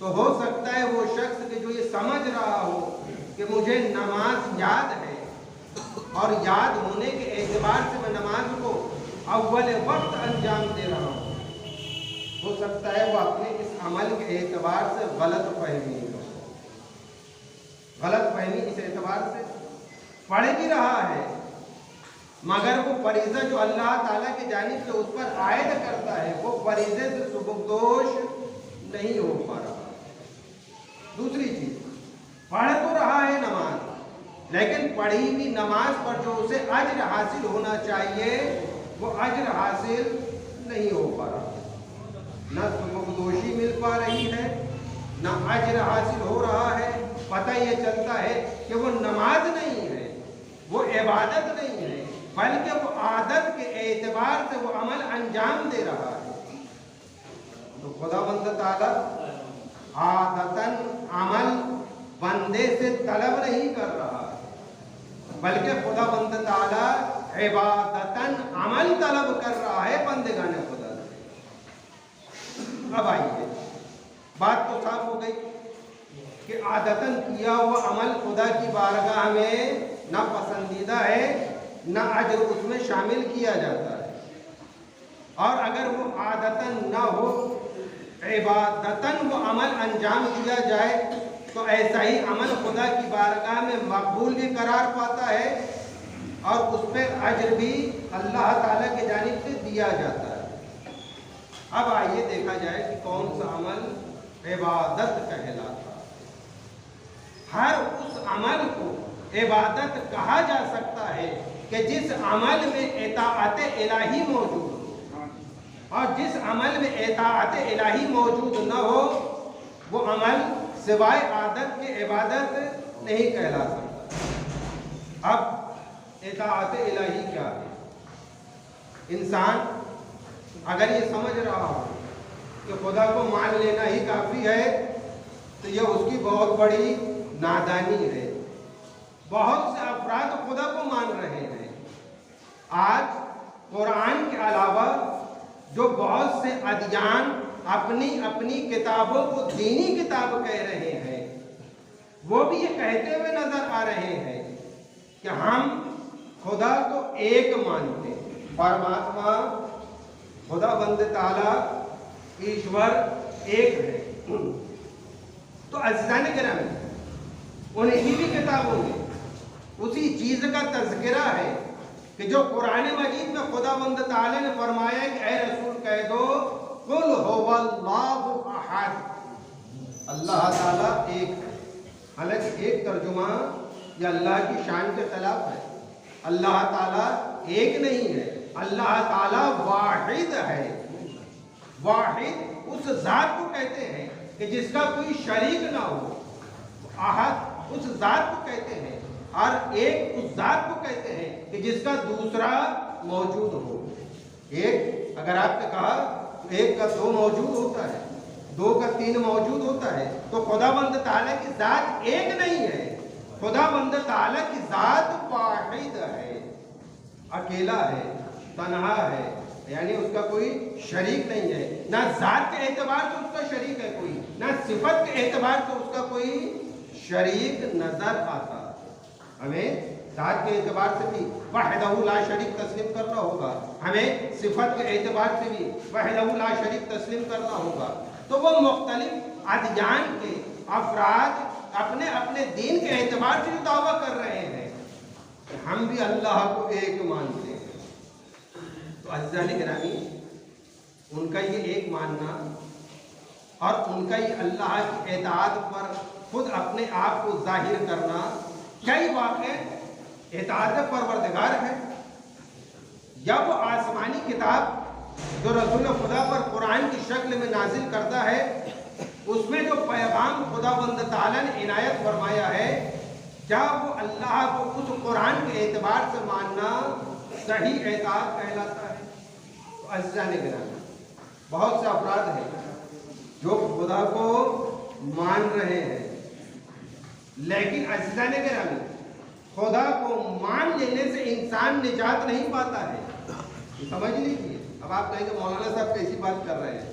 تو ہو سکتا ہے وہ شخص کہ جو یہ سمجھ رہا ہو کہ مجھے نماز یاد ہے اور یاد ہونے کے اعتبار سے میں نماز کو اول وقت انجام دے رہا ہوں، ہو سکتا ہے وہ اپنے اس عمل کے اعتبار سے غلط فہمی اس اعتبار سے پڑھ بھی رہا ہے، مگر وہ فریضہ جو اللہ تعالیٰ کی جانب سے اس پر عائد کرتا ہے وہ فریضے سے سبکدوش نہیں ہو پا رہا۔ دوسری چیز، پڑھ تو رہا ہے نماز، لیکن پڑھی ہوئی نماز پر جو اسے اجر حاصل ہونا چاہیے وہ اجر حاصل نہیں ہو پا رہا، نہ سبکدوشی مل پا رہی ہے، نہ اجر حاصل ہو رہا ہے۔ پتہ یہ چلتا ہے کہ وہ نماز نہیں ہے، وہ عبادت نہیں ہے، بلکہ وہ عادت کے اعتبار سے وہ عمل انجام دے رہا ہے۔ تو خداوند تعالیٰ عادتاً عمل بندے سے طلب نہیں کر رہا، بلکہ خداوند تعالیٰ عبادتاً عمل طلب کر رہا ہے بندگان خدا سے۔ اب آئیے، بات تو صاف ہو گئی کہ عادتاً کیا ہوا عمل خدا کی بارگاہ میں نہ پسندیدہ ہے، نہ اجر اس میں شامل کیا جاتا ہے، اور اگر وہ عادتاً نہ ہو، عبادتاً وہ عمل انجام دیا جائے تو ایسا ہی عمل خدا کی بارگاہ میں مقبول بھی قرار پاتا ہے اور اس پہ اجر بھی اللہ تعالیٰ کی جانب سے دیا جاتا ہے۔ اب آئیے دیکھا جائے کہ کون سا عمل عبادت کہلاتا ہے۔ ہر اس عمل کو عبادت کہا جا سکتا ہے کہ جس عمل میں اطاعت الہی موجود ہو، اور جس عمل میں اطاعت الہی موجود نہ ہو وہ عمل سوائے عادت کے عبادت نہیں کہلا سکتا۔ اب اطاعت الہی کیا ہے؟ انسان اگر یہ سمجھ رہا ہو کہ خدا کو مان لینا ہی کافی ہے تو یہ اس کی بہت بڑی نادانی ہے۔ بہت سے افراد خدا کو مان رہے ہیں۔ آج قرآن کے علاوہ جو بہت سے ادیان اپنی اپنی کتابوں کو دینی کتاب کہہ رہے ہیں، وہ بھی یہ کہتے ہوئے نظر آ رہے ہیں کہ ہم خدا کو ایک مانتے ہیں، پرماتما خداوند تعالیٰ ایشور ایک ہے۔ تو عزیزان گرامی، انہی بھی کتابوں میں اسی چیز کا تذکرہ ہے کہ جو قرآن مجید میں خداوند تعالیٰ نے فرمایا کہ اے رسول کہہ دو قل هو اللہ احد، اللہ تعالیٰ ایک ہے۔ حالانکہ ایک ترجمہ یہ اللہ کی شان کے خلاف ہے۔ اللہ تعالیٰ ایک نہیں ہے، اللہ تعالیٰ واحد ہے۔ واحد اس ذات کو کہتے ہیں کہ جس کا کوئی شریک نہ ہو، احد اس ذات کو کہتے ہیں، اور ایک اس ذات کو کہتے ہیں کہ جس کا دوسرا موجود ہو۔ ایک اگر آپ نے کہا ایک کا دو موجود ہوتا ہے، دو کا تین موجود ہوتا ہے، تو خداوند تعالیٰ کی ذات ایک نہیں ہے، خداوند تعالیٰ کی ذات واحد ہے، اکیلا ہے، تنہا ہے، یعنی اس کا کوئی شریک نہیں ہے۔ نہ ذات کے اعتبار سے اس کا شریک ہے کوئی، نہ صفت کے اعتبار سے اس کا کوئی شریک نظر آتا۔ ہمیں ذات کے اعتبار سے بھی وحدہ لا شریک تسلیم کرنا ہوگا، ہمیں صفت کے اعتبار سے بھی وحدہ لا شریک تسلیم کرنا ہوگا۔ تو وہ مختلف ادیان کے افراد اپنے اپنے دین کے اعتبار سے جو دعویٰ کر رہے ہیں کہ ہم بھی اللہ کو ایک مانتے ہیں، تو عزیزان گرامی ان کا یہ ایک ماننا اور ان کا یہ اللہ کی اطاعت پر خود اپنے آپ کو ظاہر کرنا کئی واقع اطاعت پروردگار ہے، یا وہ آسمانی کتاب جو رسول خدا پر قرآن کی شکل میں نازل کرتا ہے، اس میں جو پیغام خداوند تعالیٰ نے عنایت فرمایا ہے، کیا وہ اللہ کو اس قرآن کے اعتبار سے ماننا صحیح اطاعت کہلاتا ہے؟ تو عزیزان گرامی، بہت سے افراد ہیں جو خدا کو مان رہے ہیں، لیکن عزیزان گرامی خدا کو مان لینے سے انسان نجات نہیں پاتا ہے۔ سمجھ لیجیے، اب آپ کہیں کہ مولانا صاحب کیسی بات کر رہے ہیں،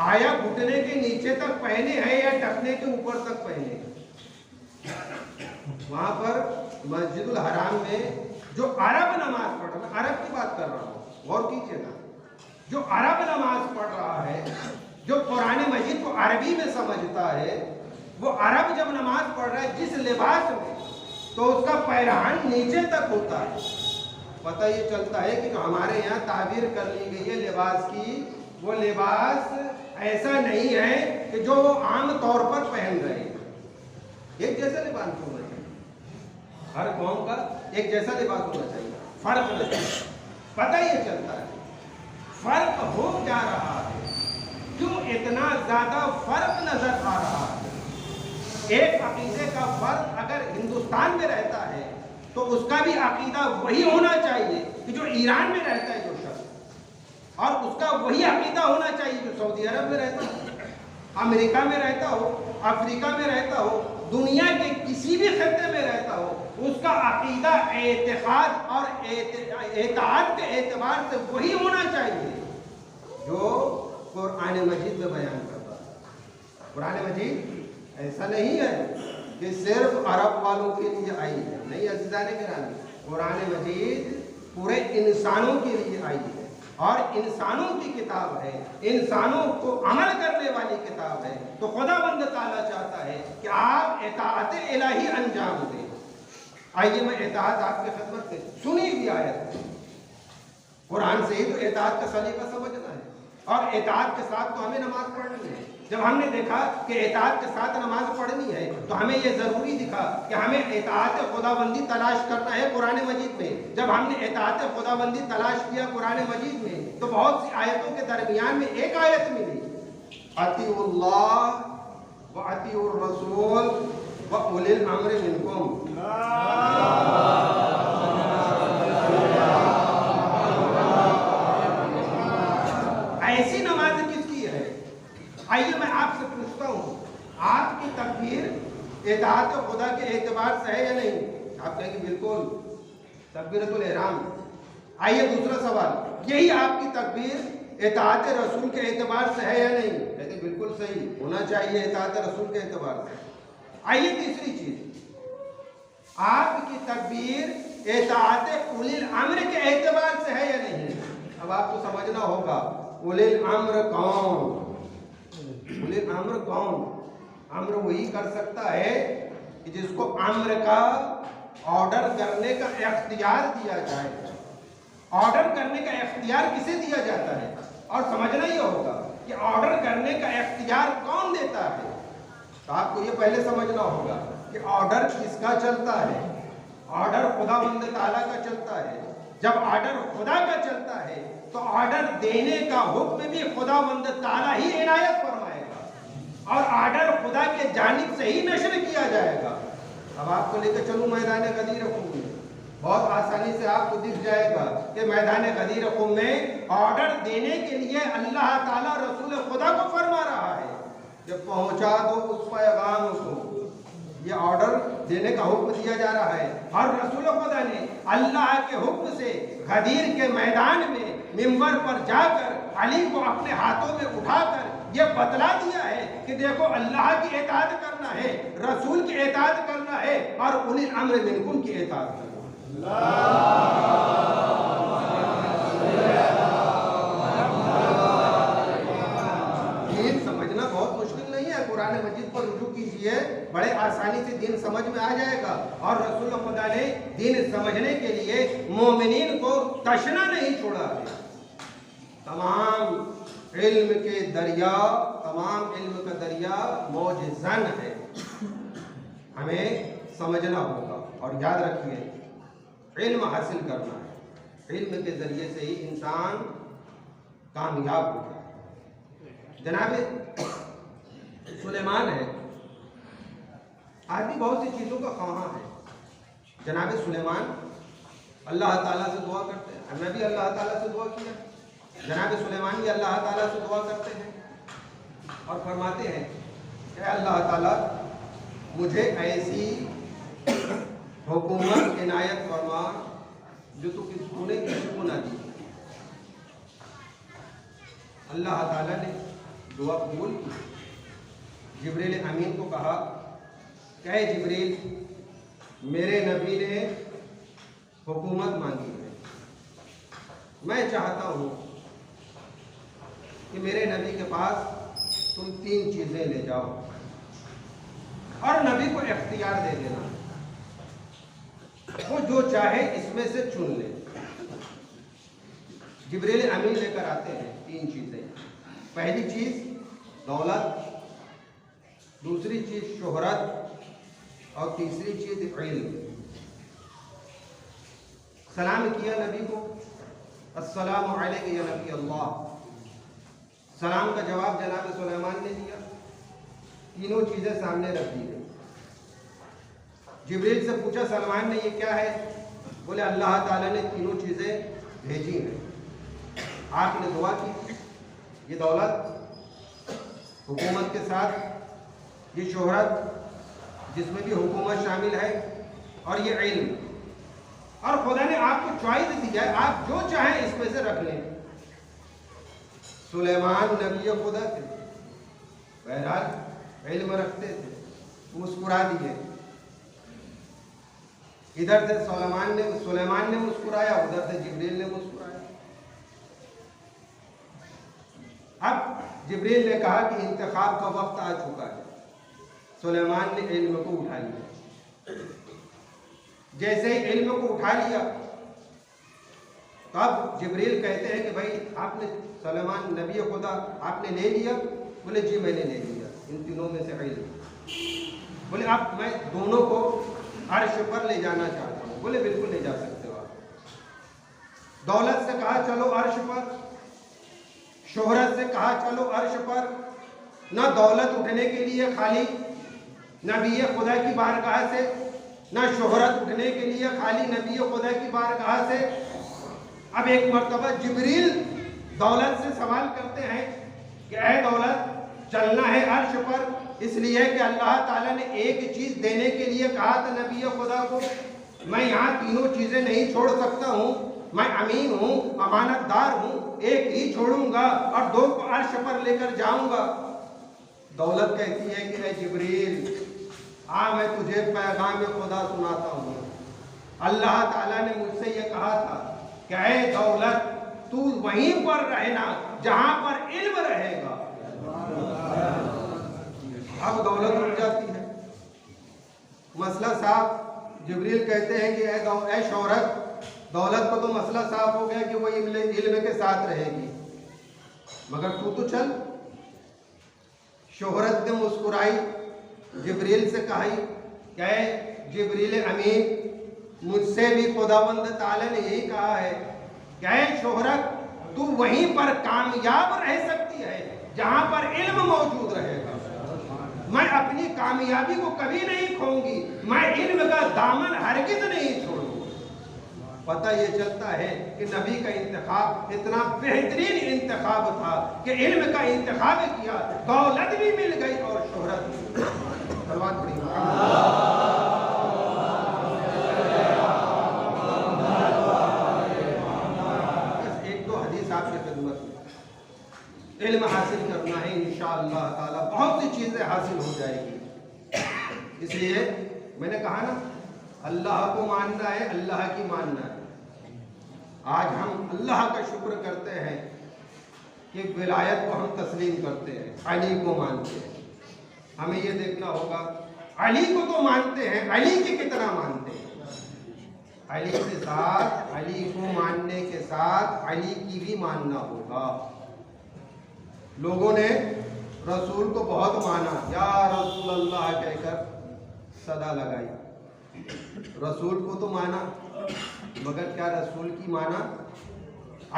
آیا گھٹنے کے نیچے تک پہنے ہیں یا ڈھکنے کے اوپر تک پہنے ہیں؟ وہاں پر مسجد الحرام میں جو عرب نماز پڑھ رہا ہے، عرب کی بات کر رہا ہوں، غور کیجیے نا، جو عرب نماز پڑھ رہا ہے، جو قرآن مجید کو عربی میں سمجھتا ہے، وہ عرب جب نماز پڑھ رہا ہے جس لباس میں، تو اس کا پیرہن نیچے تک ہوتا ہے۔ پتہ یہ چلتا ہے کہ جو ہمارے یہاں تعبیر کر لی گئی ہے لباس کی، وہ لباس ایسا نہیں ہے کہ جو وہ عام طور پر پہن رہے ہیں۔ ایک جیسا لباس ہونا چاہیے، ہر قوم کا ایک جیسا لباس ہونا چاہیے، فرق نہیں۔ پتہ یہ چلتا ہے فرق ہو کیا رہا ہے، کیوں اتنا زیادہ فرق نظر آ رہا ہے۔ ایک عقیدے کا فرد اگر ہندوستان میں رہتا ہے تو اس کا بھی عقیدہ وہی ہونا چاہیے کہ جو ایران میں رہتا ہے جو شخص، اور اس کا وہی عقیدہ ہونا چاہیے جو سعودی عرب میں رہتا ہو، امریکہ میں رہتا ہو، افریقہ میں رہتا ہو، دنیا کے کسی بھی خطے میں رہتا ہو، اس کا عقیدہ اعتقاد اور اطاعت کے اعتبار سے وہی ہونا چاہیے جو قرآن مجید میں بیان کرتا ہے۔ قرآن مجید ایسا نہیں ہے کہ صرف عرب والوں کے لیے آئی ہے، نہیں عزیزان گرامی، قرآن مجید پورے انسانوں کے لیے آئی ہے، اور انسانوں کی کتاب ہے، انسانوں کو عمل کرنے والی کتاب ہے۔ تو خداوند تعالیٰ چاہتا ہے کہ آپ اطاعت الہی انجام دیں۔ آئیے میں اطاعت آپ کی خدمت میں سنی ہوئی آیت ہے، قرآن سے ہی تو اطاعت کا سلیقہ سمجھنا ہے، اور اطاعت کے ساتھ تو ہمیں نماز پڑھنی ہے۔ جب ہم نے دیکھا کہ اطاعت کے ساتھ نماز پڑھنی ہے تو ہمیں یہ ضروری دکھا کہ ہمیں اطاعت خداوندی تلاش کرنا ہے قرآن مجید میں۔ جب ہم نے اطاعت خداوندی تلاش کیا قرآن مجید میں تو بہت سی آیتوں کے درمیان میں ایک آیت ملی، اطیعوا اللہ واطیعوا الرسول واولی الامر منکم۔ ایسی نماز کس کی ہے؟ آئیے میں آپ سے پوچھتا ہوں، آپ کی تکبیر اطاعت خدا کے اعتبار سے ہے یا نہیں؟ آپ کہیں گے بالکل، تکبیرۃ الاحرام۔ آئیے دوسرا سوال، یہی آپ کی تکبیر اطاعت رسول کے اعتبار سے ہے یا نہیں؟ کہتے ہیں بالکل صحیح، ہونا چاہیے اطاعت رسول کے اعتبار سے۔ آئیے تیسری چیز، آپ کی تکبیر اطاعت اولی الامر کے اعتبار سے ہے یا نہیں؟ اب آپ کو سمجھنا ہوگا اولی الامر کون؟ اولی الامر کون؟ امر وہی کر سکتا ہے کہ جس کو امر کا آرڈر کرنے کا اختیار دیا جائے۔ آرڈر کرنے کا اختیار کسے دیا جاتا ہے؟ اور سمجھنا یہ ہوگا کہ آرڈر کرنے کا اختیار کون دیتا ہے۔ تو آپ کو یہ پہلے سمجھنا ہوگا کہ آرڈر کس کا چلتا ہے؟ آرڈر خداوند تعالیٰ کا چلتا ہے۔ جب آرڈر خدا کا چلتا ہے تو آرڈر دینے کا حکم بھی خداوند تعالیٰ ہی عنایت فرمائے گا، اور آرڈر خدا کے جانب سے ہی نشر کیا جائے گا۔ اب آپ کو لے کے چلوں میدان غدیر قوم میں، بہت آسانی سے آپ کو دکھ جائے گا کہ میدان غدیر قوم میں آرڈر دینے کے لیے اللہ تعالیٰ رسول خدا کو فرما رہا ہے کہ پہنچا دو اس پیغام کو۔ یہ آرڈر دینے کا حکم دیا جا رہا ہے، اور رسول خدا نے اللہ کے حکم سے غدیر کے میدان میں منبر پر جا کر علی کو اپنے ہاتھوں میں اٹھا کر یہ بتلا دیا ہے کہ دیکھو اللہ کی اطاعت کرنا ہے، رسول کی اطاعت کرنا ہے، اور اولی الامر منکم کی اطاعت کرنا ہے۔ دین سمجھنا بہت مشکل نہیں ہے، قرآن مجید پر رجوع کیجئے، بڑے آسانی سے دین سمجھ میں آ جائے گا۔ اور رسول خدا نے دین سمجھنے کے لیے مومنین کو تشنا نہیں چھوڑا ہے۔ تمام علم کے دریا، تمام علم کا دریا موج زن ہے، ہمیں سمجھنا ہوگا۔ اور یاد رکھیے، علم حاصل کرنا ہے، علم کے ذریعے سے ہی انسان کامیاب ہوتا ہے۔ جناب سلیمان ہے، آدمی بہت سی چیزوں کا خواہاں ہے۔ جناب سلیمان اللہ تعالیٰ سے دعا کرتے ہیں، میں بھی اللہ تعالیٰ سے دعا کیا، جناب سلیمان بھی اللہ تعالیٰ سے دعا کرتے ہیں اور فرماتے ہیں کہ اللہ تعالیٰ مجھے ایسی حکومت عنایت فرما جو تو نے کسی کو نہ دی۔ اللہ تعالیٰ نے دعا قبول کی. جبریل امین کو کہا کہ اے جبریل، میرے نبی نے حکومت مانگی ہے، میں چاہتا ہوں کہ میرے نبی کے پاس تم 3 چیزیں لے جاؤ اور نبی کو اختیار دے دینا، وہ جو چاہے اس میں سے چن لے. جبریل امین لے کر آتے ہیں 3 چیزیں. پہلی چیز دولت، دوسری چیز شہرت، اور تیسری چیز علم. سلام کیا نبی کو، السلام علیک یا نبی اللہ. سلام کا جواب جناب سلیمان نے دیا. تینوں چیزیں سامنے رکھ دی گئی. جبریل سے پوچھا سلمان نے یہ کیا ہے؟ بولے اللہ تعالیٰ نے تینوں چیزیں بھیجی ہیں. آپ نے دعا کی، یہ دولت حکومت کے ساتھ، یہ شہرت جس میں بھی حکومت شامل ہے، اور یہ علم. اور خدا نے آپ کو چوائس دی ہے، آپ جو چاہیں اس میں سے رکھ لیں. سلیمان نبی خدا تھے، بہرحال علم رکھتے تھے، مسکرا دیے. ادھر سے سلیمان نے مسکرایا، ادھر سے جبریل نے مسکرایا. اب جبریل نے کہا کہ انتخاب کا وقت آ چکا ہے. سلیمان نے علم کو اٹھا لیا. جیسے ہی علم کو اٹھا لیا تو اب جبریل کہتے ہیں کہ بھائی آپ نے سلیمان نبی خدا آپ نے لے لیا؟ بولے جی میں نے لے لیا ان تینوں میں سے علم. بولے اب میں دونوں کو عرش پر لے جانا چاہتا ہوں. بولے بالکل لے جا سکتے ہو آپ. دولت سے کہا چلو عرش پر، شہرت سے کہا چلو عرش پر. نہ دولت اٹھنے کے لیے خالی نبی خدا کی بارگاہ سے، نہ شہرت اٹھنے کے لیے خالی نبی خدا کی بارگاہ سے. اب ایک مرتبہ جبریل دولت سے سوال کرتے ہیں کہ اے دولت، چلنا ہے عرش پر، اس لیے کہ اللہ تعالیٰ نے ایک چیز دینے کے لیے کہا تھا نبی خدا کو. میں یہاں تینوں چیزیں نہیں چھوڑ سکتا ہوں، میں امین ہوں، امانت دار ہوں، ایک ہی چھوڑوں گا اور 2 کو عرش پر لے کر جاؤں گا. دولت کہتی ہے کہ اے جبریل، میں تجھے پیغام خدا سناتا ہوں. اللہ تعالیٰ نے مجھ سے یہ کہا تھا کہ اے دولت، تو وہیں پر رہنا جہاں پر علم رہے گا. اب دولت اٹھ جاتی ہے، مسئلہ صاف. جبریل کہتے ہیں کہ اے شہرت، دولت کو تو مسئلہ صاف ہو گیا کہ وہ علم کے ساتھ رہے گی، مگر تو چل. شہرت نے مسکرائی، جبریل سے کہی کہ اے جبریل امین، مجھ سے بھی خداوند تعالی نے یہی کہا ہے کہ اے شہرت، تو وہیں پر کامیاب رہ سکتی ہے جہاں پر علم موجود رہے گا. میں اپنی کامیابی کو کبھی نہیں کھوؤں گی، میں علم کا دامن ہرگز نہیں چھوڑوں گی. پتہ یہ چلتا ہے کہ نبی کا انتخاب اتنا بہترین انتخاب تھا کہ علم کا انتخاب کیا، دولت بھی مل گئی اور شہرت بھی. سلوات پڑھی. بس 1-2 حدیث آپ کی خدمت میں. علم حاصل کرنا ہے انشاءاللہ تعالی بہت سی چیزیں حاصل ہو جائے گی. اس لیے میں نے کہا نا، اللہ کو ماننا ہے، اللہ کی ماننا ہے. آج ہم اللہ کا شکر کرتے ہیں کہ ولایت کو ہم تسلیم کرتے ہیں، علی کو مانتے ہیں. ہمیں یہ دیکھنا ہوگا علی کو تو مانتے ہیں، علی کی کتنا مانتے ہیں. علی کے ساتھ، علی کو ماننے کے ساتھ علی کی بھی ماننا ہوگا. لوگوں نے رسول کو بہت مانا، یا رسول اللہ کہہ کر صدا لگائی. رسول کو تو مانا، مگر کیا رسول کی مانا؟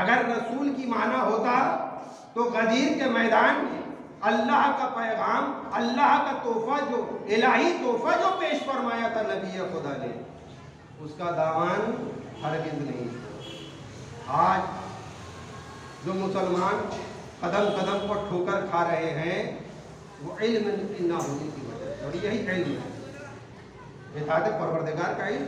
اگر رسول کی مانا ہوتا تو غدیر کے میدان میں اللہ کا پیغام، اللہ کا تحفہ، جو الہی تحفہ جو پیش فرمایا تھا نبی خدا نے، اس کا دامن ہرگز نہیں. آج جو مسلمان قدم قدم پر ٹھوکر کھا رہے ہیں وہ علم نہ ہونے کی وجہ سے، اور یہی علم ہے اطاعت پروردگار کا علم.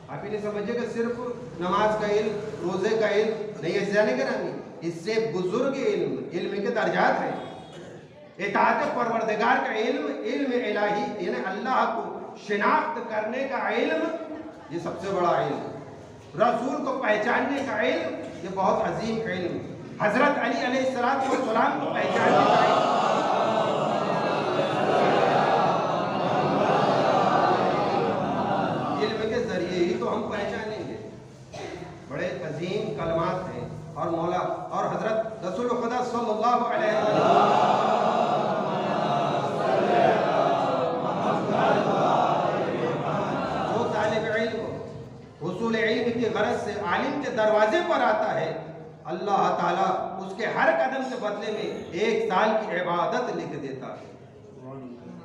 آپ ہی نہیں سمجھے کہ صرف نماز کا علم، روزے کا علم نہیں، ایسے جانے کے نہیں، اس سے بزرگ علم کے درجات ہیں. اطاعت پروردگار کا علم، علم الہی یعنی اللہ کو شناخت کرنے کا علم، یہ سب سے بڑا علم، رسول کو پہچاننے کا علم، یہ بہت عظیم علم، حضرت علی علیہ السلام کو پہچاننے کا علم کے ذریعے ہی تو ہم پہچانیں گے۔ بڑے عظیم کلمات ہیں، اور مولا اور حضرت رسول خدا صلی اللہ علیہ وسلم جو طالب علم حصول علم کی غرض سے عالم کے دروازے پر آتا ہے، اللہ تعالیٰ اس کے ہر قدم کے بدلے میں 1 سال کی عبادت لکھ دیتا ہے۔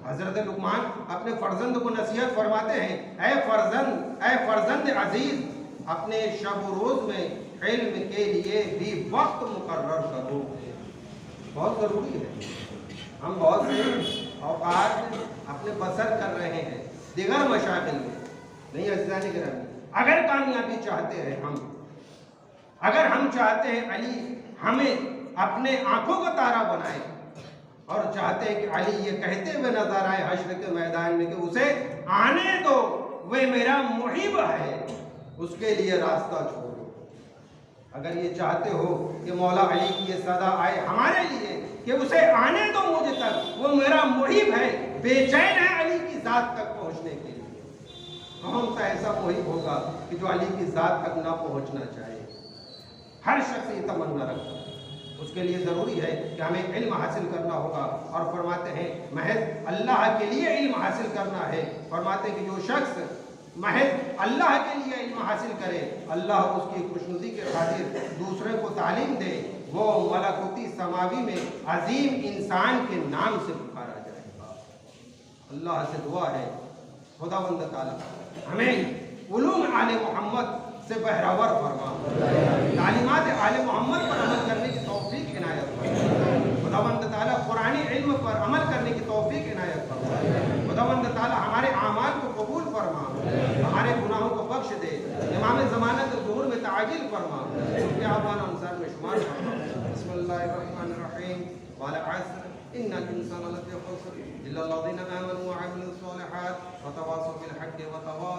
حضرت لقمان اپنے فرزند کو نصیحت فرماتے ہیں، اے فرزند عزیز، اپنے شب و روز میں علم کے لیے بھی وقت مقرر کرو۔ بہت ضروری ہے۔ ہم بہت سے اوقات اپنے بسر کر رہے ہیں دیگر مشاغل میں، نہیں عزیزان گرامی، اگر کامیابی چاہتے ہیں اگر ہم چاہتے ہیں علی ہمیں اپنے آنکھوں کا تارا بنائے، اور چاہتے ہیں کہ علی یہ کہتے ہوئے نظر آئے حشر کے میدان میں کہ اسے آنے دو، وہ میرا محب ہے، اس کے لیے راستہ چھوڑو۔ اگر یہ چاہتے ہو کہ مولا علی کی یہ صدا آئے ہمارے لیے کہ اسے آنے دو مجھ تک، وہ میرا محب ہے، بے چین ہے علی کی ذات تک پہنچنے کے لیے، کون سا ایسا محب ہوگا کہ جو علی کی ذات تک نہ پہنچنا چاہے؟ ہر شخص یہ تمنا رکھتا ہے۔ اس کے لیے ضروری ہے کہ ہمیں علم حاصل کرنا ہوگا، اور فرماتے ہیں محض اللہ کے لیے علم حاصل کرنا ہے۔ فرماتے ہیں کہ جو شخص محض اللہ کے لیے علم حاصل کرے، اللہ اس کی خوشنودی کے خاطر دوسرے کو تعلیم دے، وہ ملکوتی سماوی میں عظیم انسان کے نام سے پکارا جائے گا۔ اللہ سے دعا ہے خداوند تعالیٰ ہمیں علوم آل محمد سے بہراور فرما، تعلیمات آل محمد پر عمل کرنے کی توفیق عنایت فرما، خداوند تعالیٰ قرآنی علم پر عمل کرنے کی توفیق عنایت فرما، خداوند تعالیٰ ہمارے اعمال کو قبول فرما، ہمارے گناہوں کو بخش دے، امام زمانت ظہور میں تعجیل فرما، ان کے آبان انصار میں شمار فرما۔ بسم اللہ الرحمن الرحیم، والعصر ان الانسان لفی خسر الا الذین آمنوا وعملوا الصالحات وتواصوا بالحق وتواصوا